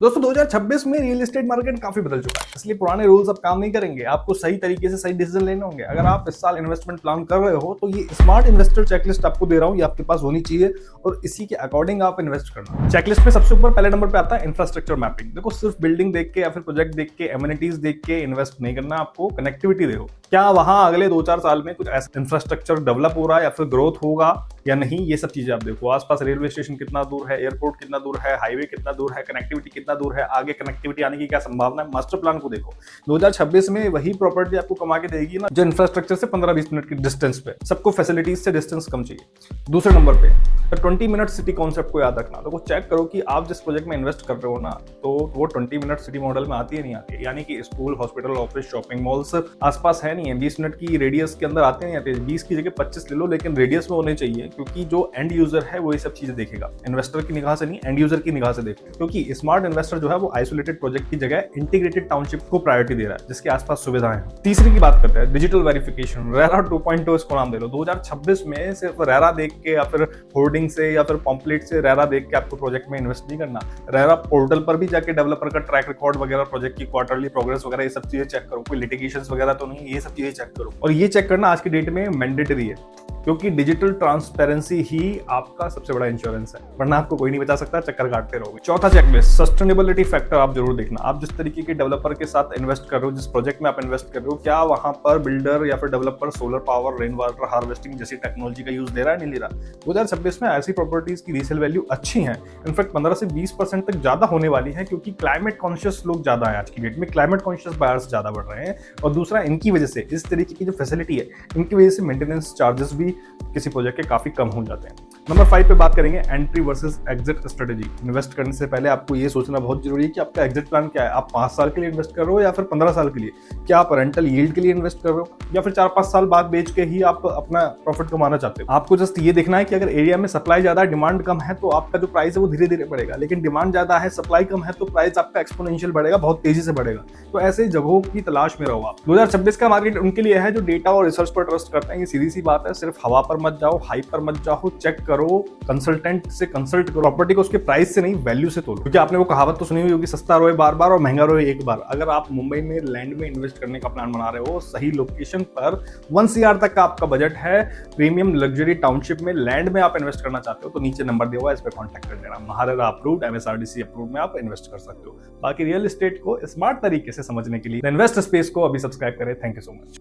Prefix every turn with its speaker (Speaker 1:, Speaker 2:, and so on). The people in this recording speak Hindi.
Speaker 1: दोस्तों 2026 में रियल एस्टेट मार्केट काफी बदल चुका है, इसलिए पुराने रूल्स अब काम नहीं करेंगे। आपको सही तरीके से सही डिसीजन लेने होंगे। अगर आप इस साल इन्वेस्टमेंट प्लान कर रहे हो तो ये स्मार्ट इन्वेस्टर चेकलिस्ट आपको दे रहा हूँ, ये आपके पास होनी चाहिए और इसी के अकॉर्डिंग आप इन्वेस्ट करना। चेकलिस्ट में सबसे ऊपर पहले नंबर पे आता है इंफ्रास्ट्रक्चर मैपिंग। देखो, सिर्फ बिल्डिंग देख के या फिर प्रोजेक्ट देख के, एमिनिटीज देख के इन्वेस्ट नहीं करना, आपको कनेक्टिविटी देखो। क्या वहां अगले 2-4 साल में कुछ ऐसा इंफ्रास्ट्रक्चर डेवलप हो रहा है या फिर ग्रोथ होगा या नहीं, ये सब चीजें आप देखो। आसपास रेलवे स्टेशन कितना दूर है, एयरपोर्ट कितना दूर है, हाईवे कितना दूर है, कनेक्टिविटी कितना दूर है, आगे कनेक्टिविटी आने की क्या संभावना है, मास्टर प्लान को देखो। 2026 में वही प्रॉपर्टी आपको कमा के देगी ना जो इंफ्रास्ट्रक्चर से 15-20 मिनट की डिस्टेंस पे। सबको फैसिलिटीज से डिस्टेंस कम चाहिए। दूसरे नंबर पे 20 मिनट सिटी कॉन्सेप्ट को याद रखना। तो चेक करो कि आप जिस प्रोजेक्ट में इन्वेस्ट कर रहे हो ना, तो वो 20 मिनट सिटी मॉडल में आती है नहीं आती है। यानी कि school, hospital, office, shopping malls आसपास है नहीं है। 20 मिनट की रेडियस के अंदर आते नहीं आते। 20 की जगह 25 ले लो, लेकिन रेडियस में होने चाहिए, क्योंकि जो एंड यूजर है वो ये सब चीजें देखेगा। इन्वेस्टर की निगाह से नहीं, एंड यूजर की निगाह से देखो। क्योंकि स्मार्ट इन्वेस्टर जो है वो आइसोलेटेड प्रोजेक्ट की जगह इंटीग्रेटेड टाउनशिप को प्रायोरिटी दे रहा है, जिसके आसपास सुविधाएं हैं। तीसरी की बात करते हैं, डिजिटल वेरिफिकेशन। रेरा 2.0 इसको नाम दे लो। 2026 में सिर्फ रेरा देख के या फिर होर्डिंग से या फिर पॉम्पलेट से रेरा देख के आपको प्रोजेक्ट में इन्वेस्ट नहीं करना। रेरा पोर्टल पर भी जाके डेवलपर का ट्रैक रिकॉर्ड वगैरह, प्रोजेक्ट की क्वार्टरली प्रोग्रेस वगैरह, ये सब चीजें चेक करो। कोई लिटिगेशंस वगैरह तो नहीं, ये सब चीजें चेक करो। और ये चेक करना आज की डेट में मैंडेटरी है, क्योंकि डिजिटल ट्रांसपेरेंसी ही आपका सबसे बड़ा इंश्योरेंस है, वरना आपको कोई नहीं बचा सकता, चक्कर काटते रहोगे। चौथा चेकलिस्ट, सस्टेनेबिलिटी फैक्टर आप जरूर देखना। आप जिस तरीके के डेवलपर के साथ इन्वेस्ट कर रहे हो, जिस प्रोजेक्ट में आप इन्वेस्ट कर रहे हो, क्या वहां पर बिल्डर या फिर developer solar power, rain water harvesting जैसी टेक्नोलॉजी का यूज दे रहा है, नहीं ले रहा। 2026 में ऐसी प्रॉपर्टीज की रीसेल वैल्यू अच्छी है, इनफैक्ट 15 से 20% तक ज्यादा होने वाली है, क्योंकि क्लाइमेट कॉन्शियस लोग ज्यादा है आज की डेट में। क्लाइमेट कॉन्शियस बायर्स ज्यादा बढ़ रहे हैं। और दूसरा, इनकी वजह से, इस तरीके की जो फैसिलिटी है, इनकी वजह से मेंटेनेंस चार्जेस भी किसी प्रोजेक्ट के काफी कम हो जाते हैं। नंबर 5 पे बात करेंगे entry versus exit strategy. Invest करने से पहले आपको ये सोचना बहुत जरूरी है कि आपका एग्जिट प्लान क्या है। आप 5 साल के लिए इन्वेस्ट कर रहे हो या फिर 15 साल के लिए? क्या आप रेंटल यील्ड के लिए इन्वेस्ट कर रहे हो या फिर 4-5 साल बाद बेच के ही आप अपना प्रॉफिट कमाना चाहते हो? आपको जस्ट ये देखना है कि अगर एरिया में सप्लाई ज्यादा है, डिमांड कम है, तो आपका जो प्राइस है वो धीरे धीरे बढ़ेगा। लेकिन डिमांड ज्यादा है, सप्लाई कम है, तो प्राइस आपका एक्सपोनेंशियल बढ़ेगा, बहुत तेजी से बढ़ेगा। तो ऐसे जगहों की तलाश में रहो आप। 2026 का मार्केट उनके लिए है जो डेटा और रिसर्च पर ट्रस्ट करते हैं। ये सीधी सी बात है, सिर्फ हवा पर मत जाओ, हाइप पर मत जाओ, चेक करो, कंसल्टेंट से कंसल्ट करो। प्रॉपर्टी को उसके प्राइस से नहीं, वैल्यू से तोलो। क्योंकि आपने वो कहावत तो सुनी हुई होगी, सस्ता रोए बार बार और महंगा रोए एक बार। अगर आप मुंबई में लैंड में इन्वेस्ट करने का प्लान बना रहे हो, सही लोकेशन पर 1 CR तक का आपका बजट है, प्रीमियम लग्जरी टाउनशिप में लैंड में आप इन्वेस्ट करना चाहते हो, तो नीचे नंबर दिया हुआ है, इस पर कॉन्टैक्ट कर लेना। महारेरा अप्रूव्ड, MSRDC अप्रूव्ड में आप इन्वेस्ट कर सकते हो। बाकी रियल एस्टेट को स्मार्ट तरीके से समझने के लिए इन्वेस्ट स्पेस को अभी सब्सक्राइब करें। Thank you so much.